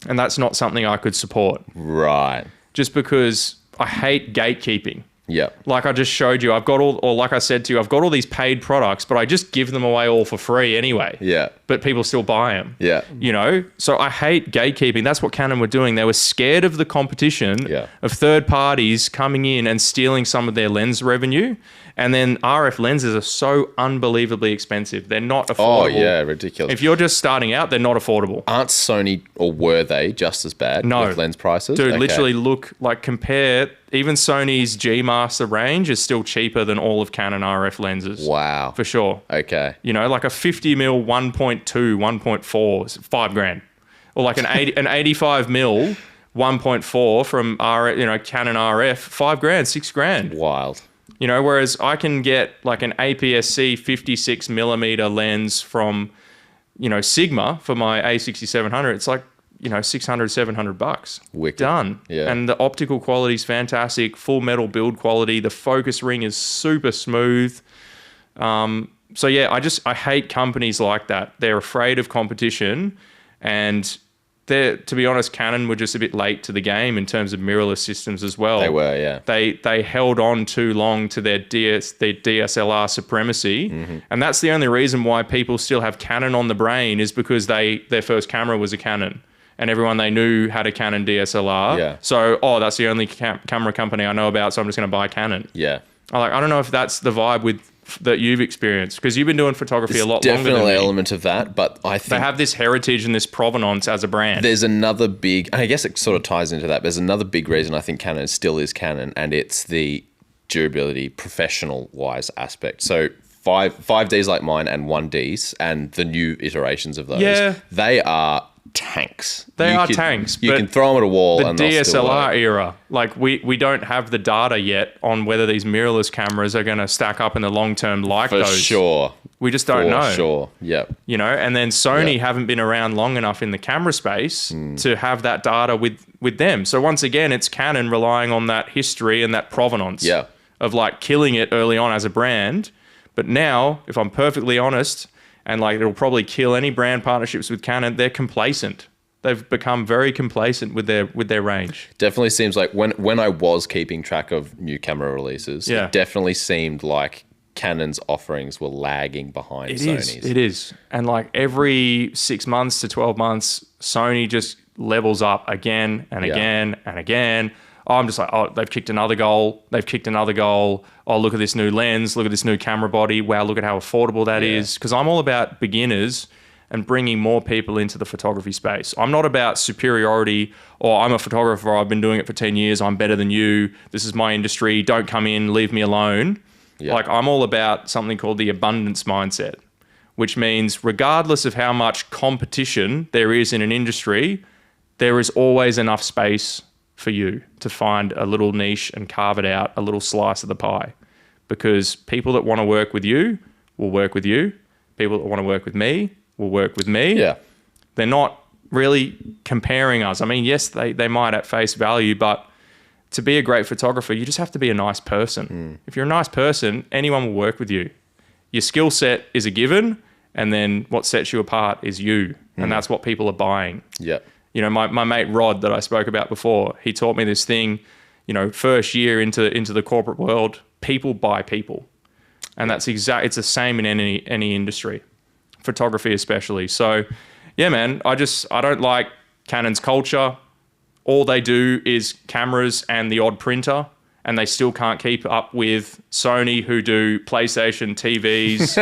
And that's not something I could support. Right. Just because I hate gatekeeping. Yeah. Like I just showed you, like I said to you, I've got all these paid products, but I just give them away all for free anyway. Yeah. But people still buy them. Yeah. You know? So I hate gatekeeping. That's what Canon were doing. They were scared of the competition of third parties coming in and stealing some of their lens revenue. And then RF lenses are so unbelievably expensive. They're not affordable. Oh, yeah, ridiculous. If you're just starting out, they're not affordable. Aren't Sony, or were they, just as bad with lens prices? Dude, literally compare, even Sony's G Master range is still cheaper than all of Canon RF lenses. Wow. For sure. Okay. You know, like a 50mm 1.2, 1.4 is $5,000. Or like an 85mm 1.4 from Canon RF, $5,000, $6,000. Wild. You know, whereas I can get like an APS-C 56mm lens from, you know, Sigma for my A6700. It's like $600, $700. Wicked. Done. Yeah. And the optical quality is fantastic. Full metal build quality. The focus ring is super smooth. So yeah, I hate companies like that. They're afraid of competition, and to be honest, Canon were just a bit late to the game in terms of mirrorless systems as well. They were, yeah. They held on too long to their DSLR supremacy, and that's the only reason why people still have Canon on the brain, is because their first camera was a Canon, and everyone they knew had a Canon DSLR. Yeah. So, that's the only camera company I know about, so I'm just going to buy Canon. Yeah. I don't know if that's the vibe that you've experienced, because you've been doing photography a lot longer than me. Definitely an element of that, but I think they have this heritage and this provenance as a brand. There's another big, and I guess it sort of ties into that, but there's another big reason I think Canon still is Canon, and it's the durability, professional-wise aspect. So 5Ds like mine and 1Ds and the new iterations of those, they are tanks. They are tanks. You can throw them at a wall and they'll still work. The DSLR era, like we don't have the data yet on whether these mirrorless cameras are going to stack up in the long term like those. For sure. We just don't know. For sure. Yep. And then Sony haven't been around long enough in the camera space to have that data with them. So once again, it's Canon relying on that history and that provenance of like killing it early on as a brand. But now, if I'm perfectly honest, and like it'll probably kill any brand partnerships with Canon, they're complacent. They've become very complacent with their range. Definitely seems like when I was keeping track of new camera releases, it definitely seemed like Canon's offerings were lagging behind Sony's. It is. And like every 6 months to 12 months, Sony just levels up again and again and again. I'm just like, they've kicked another goal. They've kicked another goal. Oh, look at this new lens. Look at this new camera body. Wow, look at how affordable that is. Because I'm all about beginners and bringing more people into the photography space. I'm not about superiority, or I'm a photographer. I've been doing it for 10 years. I'm better than you. This is my industry. Don't come in. Leave me alone. Yeah. Like I'm all about something called the abundance mindset, which means regardless of how much competition there is in an industry, there is always enough space for you to find a little niche and carve it out, a little slice of the pie. Because people that want to work with you will work with you. People that want to work with me will work with me. Yeah. They're not really comparing us. I mean, yes, they might at face value, but to be a great photographer, you just have to be a nice person. If you're a nice person, anyone will work with you. Your skill set is a given, and then what sets you apart is you. And that's what people are buying. Yeah. My mate Rod that I spoke about before, he taught me this thing, first year into the corporate world, people buy people. And it's the same in any industry, photography especially. So yeah, man, I don't like Canon's culture. All they do is cameras and the odd printer, and they still can't keep up with Sony, who do PlayStation, TVs,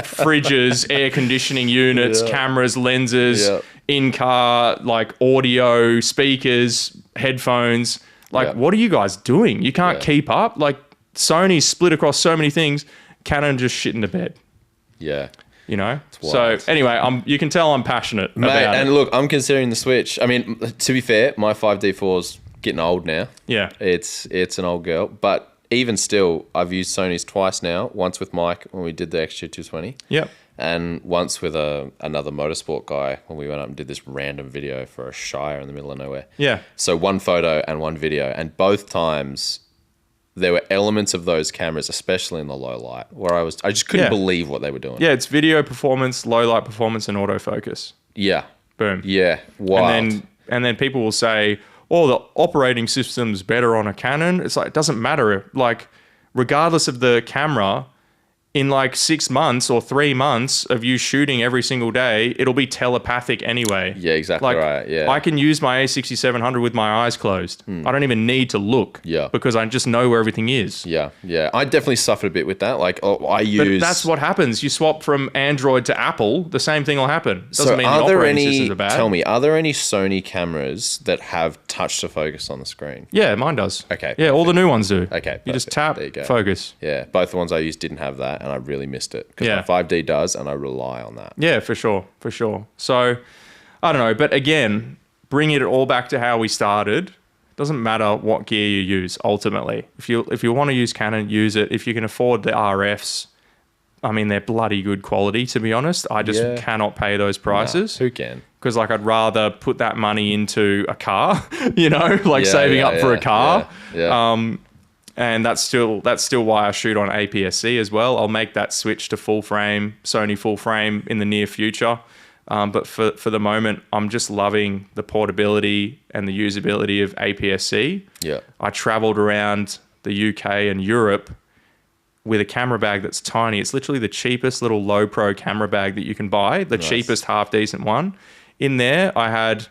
fridges, air conditioning units, cameras, lenses, in-car, like audio, speakers, headphones. Like, what are you guys doing? You can't keep up. Like, Sony's split across so many things. Canon just shit in the bed. Yeah. So anyway, you can tell I'm passionate about it. And look, I'm considering the switch. I mean, to be fair, my 5D4's getting old now. Yeah. It's an old girl. But even still, I've used Sony's twice now. Once with Mike when we did the Extra 220. Yep. And once with another motorsport guy when we went up and did this random video for a shire in the middle of nowhere. Yeah. So one photo and one video. And both times there were elements of those cameras, especially in the low light, where I just couldn't believe what they were doing. Yeah, it's video performance, low light performance, and autofocus. Yeah. Boom. Yeah. Wild. And then people will say, the operating system's better on a Canon. It's like, it doesn't matter. Like, regardless of the camera, in like 6 months or 3 months of you shooting every single day, it'll be telepathic anyway. Yeah, exactly right. Yeah. I can use my A6700 with my eyes closed. I don't even need to look because I just know where everything is. Yeah, yeah. I definitely suffered a bit with that. Like, But that's what happens. You swap from Android to Apple, the same thing will happen. Doesn't mean the operating systems are bad. Tell me, are there any Sony cameras that have touch to focus on the screen? Yeah, mine does. Okay. Yeah, all the new ones do. Okay, perfect. You just tap, focus. Yeah, both the ones I used didn't have that, and I really missed it. Because my 5D does, and I rely on that. Yeah, for sure. So, I don't know. But again, bringing it all back to how we started, doesn't matter what gear you use, ultimately. If you want to use Canon, use it. If you can afford the RFs, I mean, they're bloody good quality, to be honest. I just cannot pay those prices. Nah, who can? Because like I'd rather put that money into a car, you know, like saving up for a car. And that's still why I shoot on APS-C as well. I'll make that switch to full frame, Sony full frame in the near future. But for the moment, I'm just loving the portability and the usability of APS-C. Yeah. I traveled around the UK and Europe with a camera bag that's tiny. It's literally the cheapest little low pro camera bag that you can buy, the cheapest half decent one. In there, I had...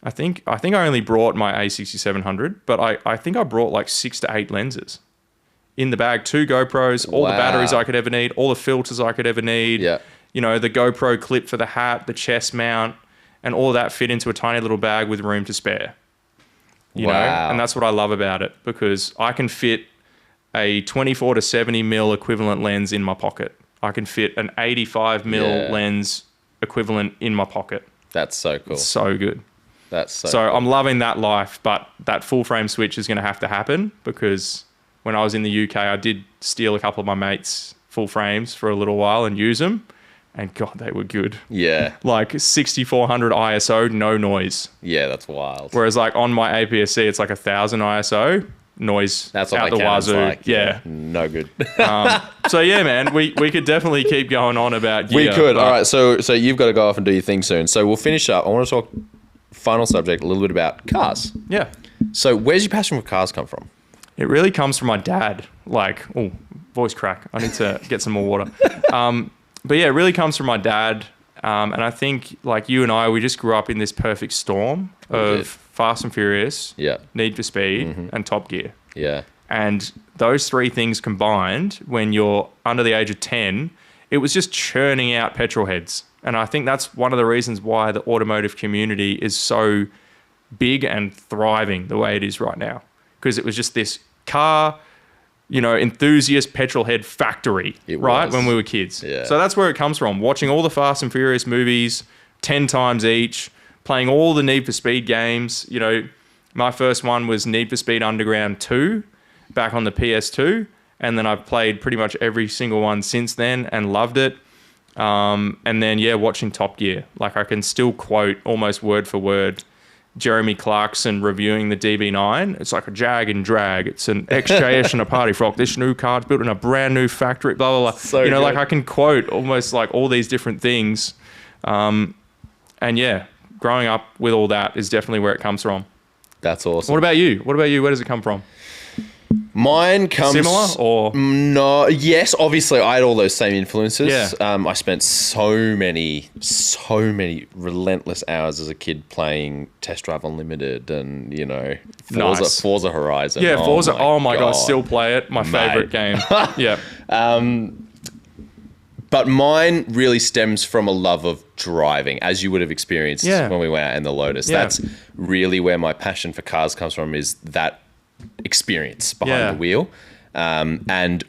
I think I only brought my A6700, but I think I brought like 6 to 8 lenses in the bag, 2 GoPros, all the batteries I could ever need, all the filters I could ever need, you know, the GoPro clip for the hat, the chest mount, and all of that fit into a tiny little bag with room to spare. You know, and that's what I love about it, because I can fit a 24 to 70 mil equivalent lens in my pocket. I can fit an 85 mil lens equivalent in my pocket. That's so cool. It's so good. That's so cool. cool. I'm loving that life, but that full frame switch is going to have to happen, because when I was in the UK, I did steal a couple of my mates' full frames for a little while and use them, and God, they were good. Yeah. Like 6400 ISO, no noise. Yeah, that's wild. Whereas like on my APS-C, it's like 1000 ISO, noise that's what out my the Canon's wazoo. like. Yeah. No good. So yeah, man, we could definitely keep going on about gear. We could. All right, so you've got to go off and do your thing soon. So we'll finish up. I want to talk, final subject, a little bit about cars. Yeah. So where's your passion for cars come from? It really comes from my dad. Like, oh, voice crack. I need to get some more water. But yeah, it really comes from my dad. And I think like you and I, we just grew up in this perfect storm of Fast and Furious, Need for Speed, and Top Gear. Yeah. And those 3 things combined, when you're under the age of 10, it was just churning out petrol heads. And I think that's one of the reasons why the automotive community is so big and thriving the way it is right now. Because it was just this car, you know, enthusiast petrol head factory, right? When we were kids. Yeah. So that's where it comes from. Watching all the Fast and Furious movies 10 times each, playing all the Need for Speed games. You know, my first one was Need for Speed Underground 2 back on the PS2. And then I've played pretty much every single one since then and loved it. And then, watching Top Gear. Like I can still quote almost word for word Jeremy Clarkson reviewing the DB9. It's like a jag and drag. It's an XJS and a party frock. This new car's built in a brand new factory, blah, blah, blah. So you know, good. like I can quote almost like all these different things. And growing up with all that is definitely where it comes from. That's awesome. What about you? Where does it come from? Mine comes... Similar or... No, yes, obviously I had all those same influences. Yeah. I spent so many relentless hours as a kid playing Test Drive Unlimited and, you know, Forza Horizon. Yeah, Forza. Oh my God, still play it. My favorite game. Yeah. But mine really stems from a love of driving, as you would have experienced when we went out in the Lotus. Yeah. That's really where my passion for cars comes from, is that experience behind the wheel, and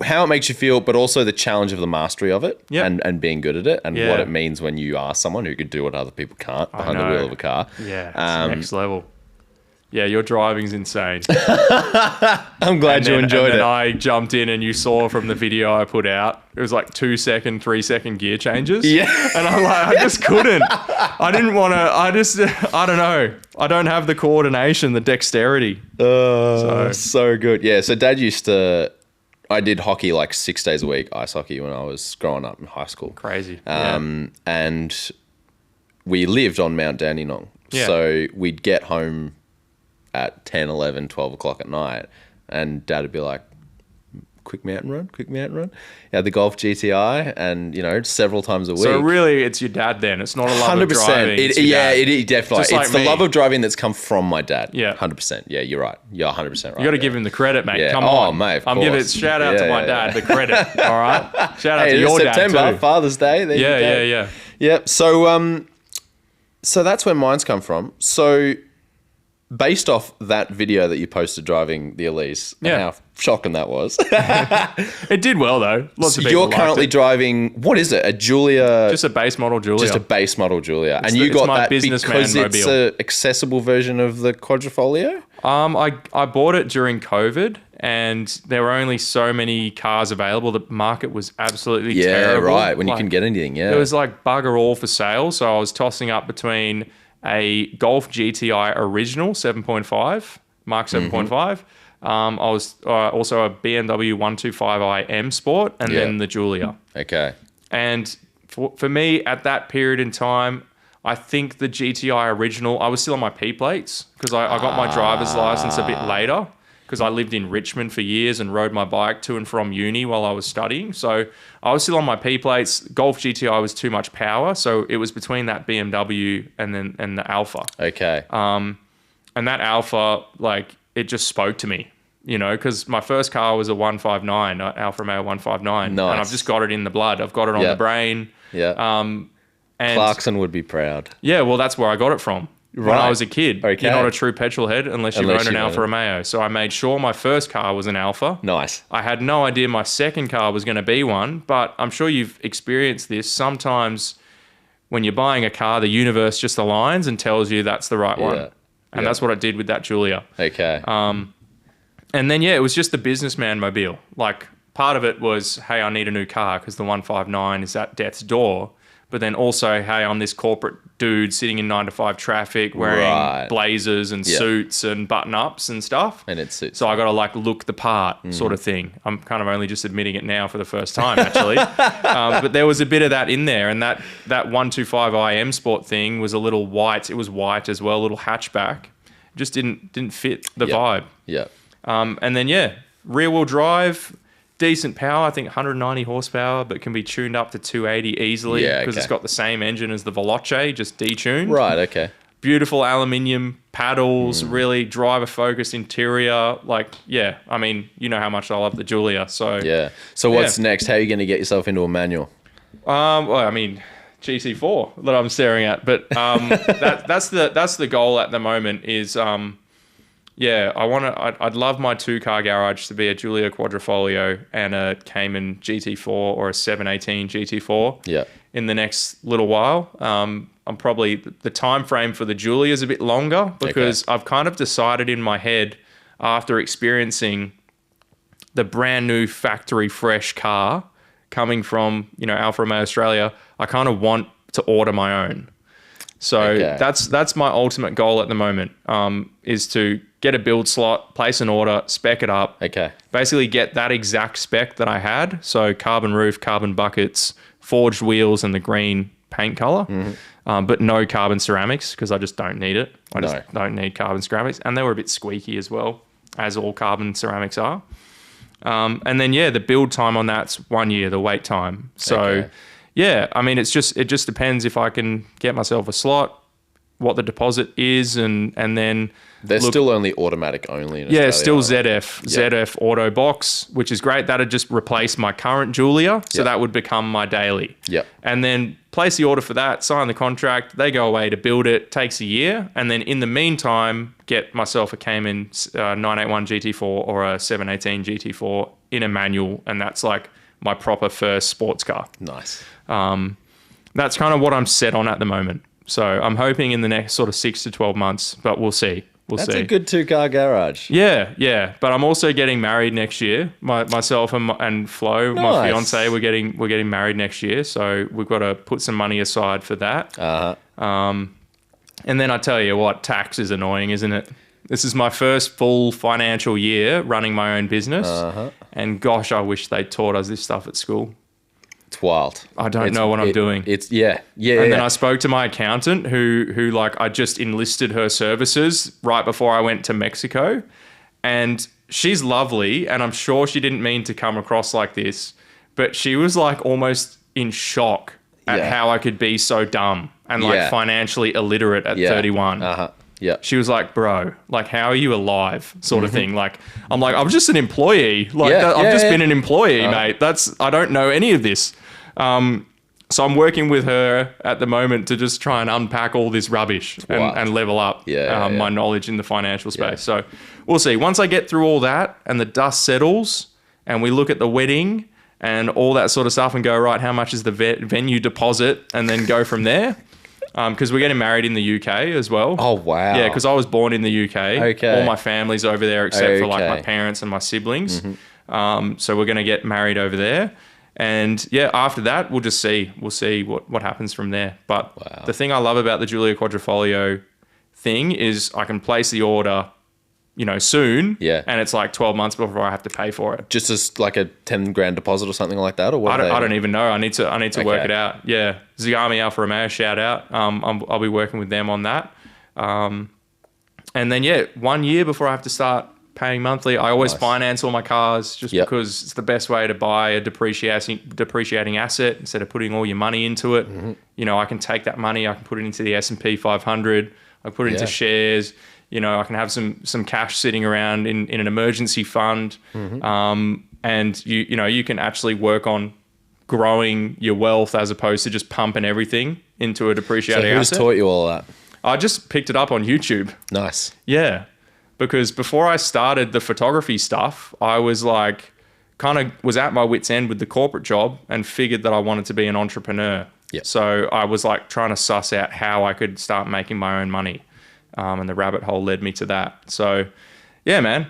how it makes you feel, but also the challenge of the mastery of it, and being good at it, and what it means when you are someone who could do what other people can't behind the wheel of a car. Yeah, it's next level. Yeah, your driving's insane. I'm glad you enjoyed it. And then I jumped in and you saw from the video I put out, it was like 2 second, 3 second gear changes. Yeah. And I'm like, I just couldn't. I didn't want to, I don't know. I don't have the coordination, the dexterity. So good. Yeah, so Dad I did hockey like 6 days a week, ice hockey, when I was growing up in high school. Crazy. And we lived on Mount Dandenong. Yeah. So we'd get home at 10, 11, 12 o'clock at night, and Dad would be like, quick mountain run. He had the Golf GTI, and, you know, several times a week. So really, it's your dad then. It's not a love of driving. It definitely. It's like the love of driving that's come from my dad. Yeah. 100%. Yeah, you're right. You're 100% right. You got to give him the credit, mate. Yeah. Come on. Mate, I'm giving shout out to my dad, the credit. All right? Shout out to your September, dad too. Father's Day. There you go. Yeah. So that's where mine's come from. So based off that video that you posted driving the Elise, and how shocking that was. It did well though. Lots of people you're currently driving, what is it? A Julia? Just a base model Julia. Just a base model Julia. And you got that because it's an accessible version of the Quadrifoglio? I bought it during COVID, and there were only so many cars available. The market was absolutely terrible. Yeah, right. When you can get anything, It was like bugger all for sale. So I was tossing up between a Golf GTI original 7.5, Mark 7.5. I was also a BMW 125i M Sport, and then the Giulia. Okay. And for me, at that period in time, I think the GTI original, I was still on my P plates because I got my driver's license a bit later because I lived in Richmond for years and rode my bike to and from uni while I was studying. So I was still on my P plates. Golf GTI was too much power. So it was between that BMW and the Alpha. Okay. And that Alpha, like, it just spoke to me, you know, because my first car was a 159, Alfa Romeo 159. Nice. And I've just got it in the blood. I've got it on the brain. Yeah. And Clarkson would be proud. Yeah, well, that's where I got it from. When I was a kid. Okay. You're not a true petrol head unless you own an Alfa Romeo. So I made sure my first car was an Alfa. Nice. I had no idea my second car was going to be one, but I'm sure you've experienced this. Sometimes when you're buying a car, the universe just aligns and tells you that's the right one. And that's what I did with that Giulia. Okay. And then, it was just the businessman mobile. Like, part of it was, hey, I need a new car because the 159 is at death's door. But then also, hey, I'm this corporate dude sitting in 9-to-5 traffic wearing blazers and suits and button-ups and stuff. And it suits. So I got to like look the part sort of thing. I'm kind of only just admitting it now for the first time, actually. But there was a bit of that in there. And that 125i M Sport thing was a little white. It was white as well, a little hatchback. Just didn't fit the vibe. Yeah. And then, rear-wheel drive, decent power, I think 190 horsepower, but can be tuned up to 280 easily because it's got the same engine as the Veloce, just detuned. Right, okay. Beautiful aluminium paddles, really driver-focused interior. Like, I mean, you know how much I love the Giulia. So So what's next? How are you going to get yourself into a manual? Well, I mean, GC4 that I'm staring at. But that's the goal at the moment is... I'd love my 2-car garage to be a Giulia Quadrifoglio and a Cayman GT4 or a 718 GT4. Yeah. In the next little while, I'm probably the time frame for the Giulia is a bit longer because I've kind of decided in my head after experiencing the brand new factory fresh car coming from Alfa Romeo Australia, I kind of want to order my own. So that's my ultimate goal at the moment, is to get a build slot, place an order, spec it up. Okay. Basically get that exact spec that I had. So carbon roof, carbon buckets, forged wheels and the green paint color, but no carbon ceramics because I just don't need it. I just don't need carbon ceramics. And they were a bit squeaky as well, as all carbon ceramics are. And then, the build time on that's 1 year, the wait time. So... I mean, it just depends if I can get myself a slot, what the deposit is, and then... They're still only automatic only in Australia. Yeah, still ZF auto box, which is great. That'd just replace my current Giulia, so that would become my daily. Yep. And then place the order for that, sign the contract, they go away to build it, takes a year, and then in the meantime, get myself a Cayman 981 GT4 or a 718 GT4 in a manual, and that's like my proper first sports car. Nice. That's kind of what I'm set on at the moment. So I'm hoping in the next sort of 6 to 12 months, but we'll see. That's a good 2-car garage. Yeah. But I'm also getting married next year. Myself and Flo, my fiance, we're getting married next year. So we've got to put some money aside for that. And then I tell you what, tax is annoying, isn't it? This is my first full financial year running my own business. And gosh, I wish they taught us this stuff at school. It's wild. I don't know what I'm doing. It's And then I spoke to my accountant who like I just enlisted her services right before I went to Mexico. And she's lovely. And I'm sure she didn't mean to come across like this, but she was like almost in shock at how I could be so dumb and like financially illiterate at 31. Yeah. She was like, bro, like, how are you alive? Sort of thing. Like, I'm like, I'm just an employee. Like, I've just been an employee, mate. I don't know any of this. So I'm working with her at the moment to just try and unpack all this rubbish and level up my knowledge in the financial space. So we'll see. Once I get through all that and the dust settles and we look at the wedding and all that sort of stuff and go, right, how much is the venue deposit? And then go from there. Because we're getting married in the UK as well. Oh, wow. Yeah, because I was born in the UK. Okay. All my family's over there except for like my parents and my siblings. So we're going to get married over there. And yeah, after that, we'll just see. We'll see what happens from there. But the thing I love about the Julia Quadrifoglio thing is I can place the order, soon. Yeah. And it's like 12 months before I have to pay for it. Just as like a 10 grand deposit or something like that? Or what? I don't even know. I need to work it out. Yeah. Zagami Alfa Romeo, shout out. I'll be working with them on that. And then, 1 year before I have to start paying monthly, I always finance all my cars just because it's the best way to buy a depreciating asset instead of putting all your money into it. I can take that money, I can put it into the S&P 500, I put it into shares. I can have some cash sitting around in an emergency fund. And you can actually work on growing your wealth as opposed to just pumping everything into a depreciating asset. So who's taught you all that? I just picked it up on YouTube. Nice. Yeah. Because before I started the photography stuff, I was like, was at my wit's end with the corporate job and figured that I wanted to be an entrepreneur. Yep. So I was like trying to suss out how I could start making my own money. And the rabbit hole led me to that. So yeah, man,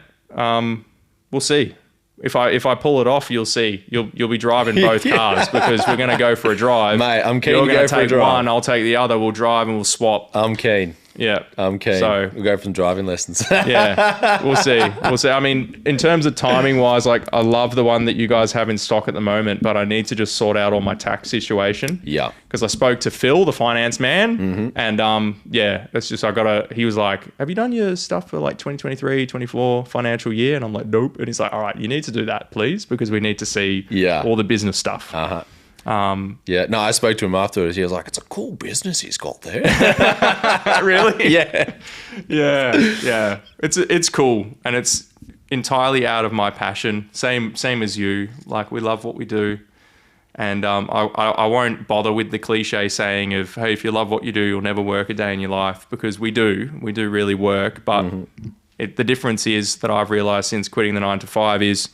we'll see. If I pull it off, you'll see. You'll be driving both cars because we're going to go for a drive. Mate, I'm keen You're to going go to for a take drive. one, I'll take the other. We'll drive and we'll swap. I'm keen. Yeah. I'm keen. So we'll go for some driving lessons. Yeah, we'll see. I mean, in terms of timing wise, like I love the one that you guys have in stock at the moment, but I need to just sort out all my tax situation. Yeah. Because I spoke to Phil, the finance man, and it's just he was like, have you done your stuff for like 2023, 24 financial year? And I'm like, nope. And he's like, all right, you need to do that, please, because we need to see all the business stuff. No, I spoke to him afterwards. He was like, it's a cool business he's got there. Really? Yeah. Yeah. It's cool. And it's entirely out of my passion. Same as you. Like, we love what we do. And I won't bother with the cliche saying of, hey, if you love what you do, you'll never work a day in your life, because we do really work. But the difference is that I've realized since quitting the 9 to 5 is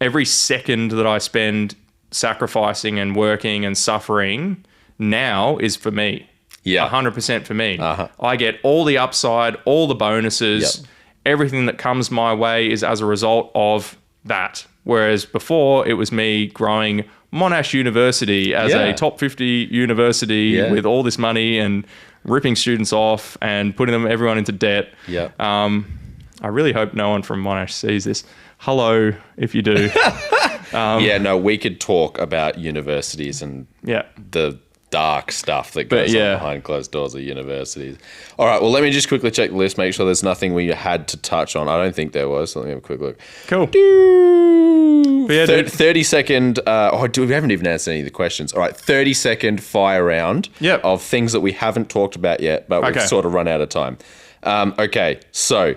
every second that I spend sacrificing and working and suffering now is for me. 100% for me. I get all the upside, all the bonuses, everything that comes my way is as a result of that. Whereas before, it was me growing Monash University as a top 50 university with all this money and ripping students off and putting everyone into debt. I really hope no one from Monash sees this. Hello, if you do. We could talk about universities and the dark stuff that goes on behind closed doors at universities. All right, well, let me just quickly check the list, make sure there's nothing we had to touch on. I don't think there was, so let me have a quick look. Cool. 30-second, we haven't even answered any of the questions. All right, 30-second fire round of things that we haven't talked about yet, but we've sort of run out of time. Okay, so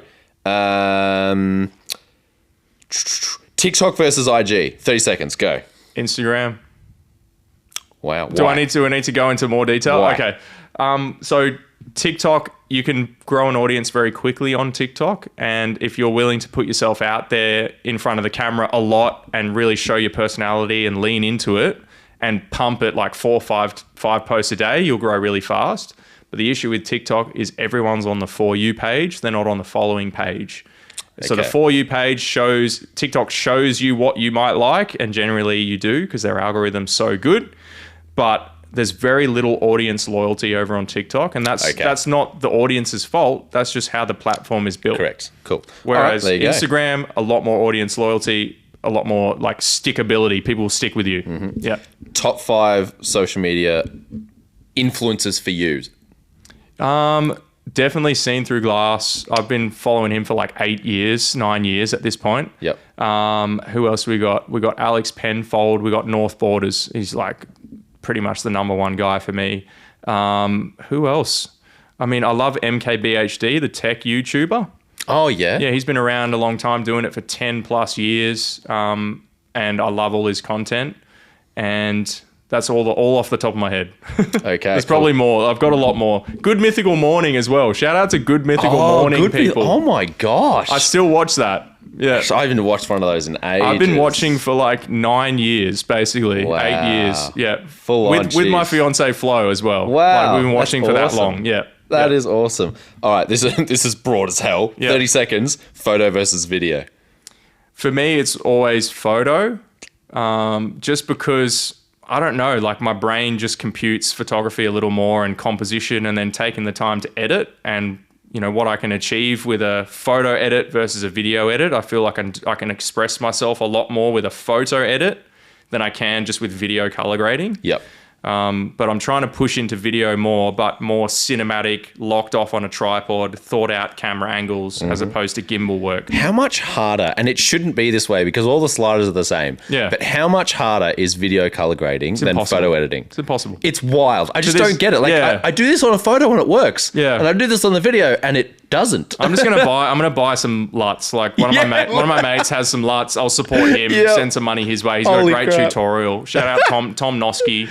TikTok versus IG. 30 seconds. Go. Instagram. Wow. Do I need to go into more detail? Why? Okay. So TikTok, you can grow an audience very quickly on TikTok. And if you're willing to put yourself out there in front of the camera a lot and really show your personality and lean into it and pump it like 4 or 5 posts a day, you'll grow really fast. But the issue with TikTok is everyone's on the For You page. They're not on the following page. So the For You page TikTok shows you what you might like, and generally you do because their algorithm's so good. But there's very little audience loyalty over on TikTok, and that's not the audience's fault. That's just how the platform is built. Correct. Cool. Whereas Instagram, a lot more audience loyalty, a lot more like stickability. People will stick with you. Yeah. Top 5 social media influencers for you. Definitely Seen Through Glass. I've been following him for like 9 years at this point. Yep. Who else we got? We got Alex Penfold. We got North Borders. He's like pretty much the number one guy for me. Who else? I mean, I love MKBHD, the tech YouTuber. Oh, yeah? Yeah, he's been around a long time, doing it for 10 plus years. And I love all his content. And that's all off the top of my head. Okay. There's probably more. I've got a lot more. Good Mythical Morning as well. Shout out to Good Mythical Morning people. Oh my gosh. I still watch that. Yeah. So I haven't watched one of those in ages. I've been watching for like 9 years, basically. Wow. 8 years. Yeah. Full on. With my fiance Flo as well. Wow. Like, we've been watching for that long. Yeah. That is awesome. All right, this is broad as hell. Yeah. 30 seconds, photo versus video. For me, it's always photo, just because, I don't know, like my brain just computes photography a little more and composition, and then taking the time to edit and, you know, what I can achieve with a photo edit versus a video edit. I feel like I can express myself a lot more with a photo edit than I can just with video color grading. Yep. But I'm trying to push into video more, but more cinematic, locked off on a tripod, thought out camera angles as opposed to gimbal work. How much harder, and it shouldn't be this way because all the sliders are the same, but how much harder is video color grading than photo editing? It's impossible. It's wild. I just don't get it. Like I do this on a photo and it works. Yeah. And I do this on the video and it doesn't. I'm gonna buy some LUTs. Like one of my mates has some LUTs. I'll support him. Send some money his way. He's got a great tutorial. Shout out Tom Noski.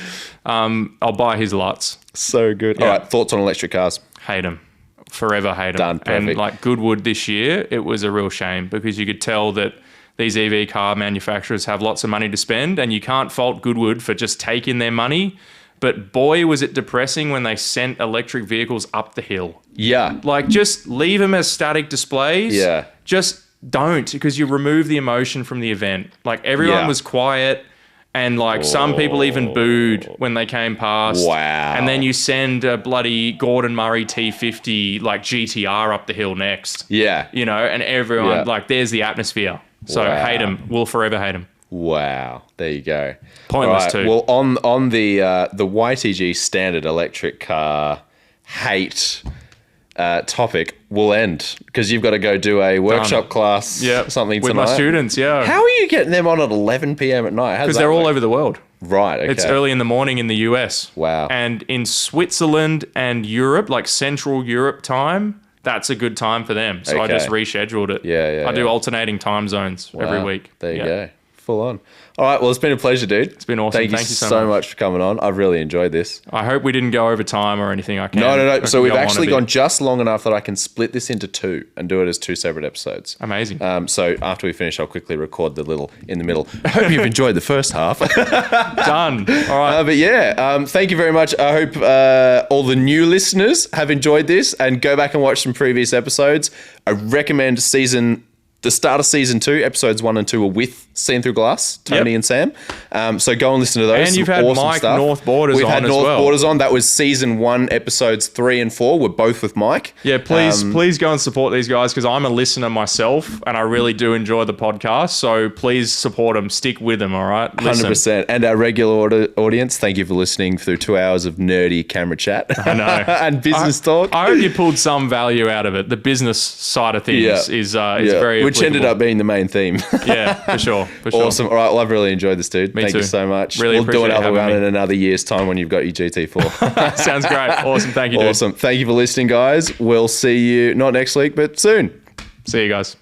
I'll buy his LUTs. So good. All right, thoughts on electric cars? Hate them. Forever hate them. Done. Perfect. And like Goodwood this year, it was a real shame because you could tell that these EV car manufacturers have lots of money to spend, and you can't fault Goodwood for just taking their money. But boy, was it depressing when they sent electric vehicles up the hill. Yeah. Like, just leave them as static displays. Yeah. Just don't, because you remove the emotion from the event. Like, everyone was quiet. And like some people even booed when they came past. Wow. And then you send a bloody Gordon Murray T50 like GTR up the hill next. Yeah. You know, and everyone, like, there's the atmosphere. So hate them. We'll forever hate them. Wow. There you go. Pointless too. Well, on the YTG standard electric car hate topic, we'll end because you've got to go do a workshop class something with tonight. my students. How are you getting them on at 11 p.m. at night? Because they're all over the world. Right. Okay. It's early in the morning in the US. Wow. And in Switzerland and Europe, like Central Europe time, that's a good time for them. So I just rescheduled it. I do alternating time zones every week. There you go. Full on. All right. Well, it's been a pleasure, dude. It's been awesome. Thank you so much for coming on. I've really enjoyed this. I hope we didn't go over time or anything. No. So we've actually gone just long enough that I can split this into 2 and do it as 2 separate episodes. Amazing. So after we finish, I'll quickly record the little in the middle. I hope you've enjoyed the first half. Done. All right. But thank you very much. I hope all the new listeners have enjoyed this and go back and watch some previous episodes. I recommend the start of season 2, episodes 1 and 2 were with Seen Through Glass, Tony and Sam. So go and listen to those. And you've had awesome Mike stuff. North Borders We've on had as North well. Borders on. That was season 1, episodes 3 and 4 were both with Mike. Yeah, please go and support these guys because I'm a listener myself and I really do enjoy the podcast. So please support them. Stick with them, all right? Listen. 100%. And our regular audience, thank you for listening through 2 hours of nerdy camera chat. I know. And business talk. I hope you pulled some value out of it. The business side of things is very which ended applicable. up being the main theme. Yeah, for sure. Awesome. All right. Well, I've really enjoyed this, dude. Thank you so much. Really we'll do another one me. in another year's time when you've got your GT4. Sounds great. Awesome. Thank you, dude. Awesome. Thank you for listening, guys. We'll see you not next week, but soon. See you guys.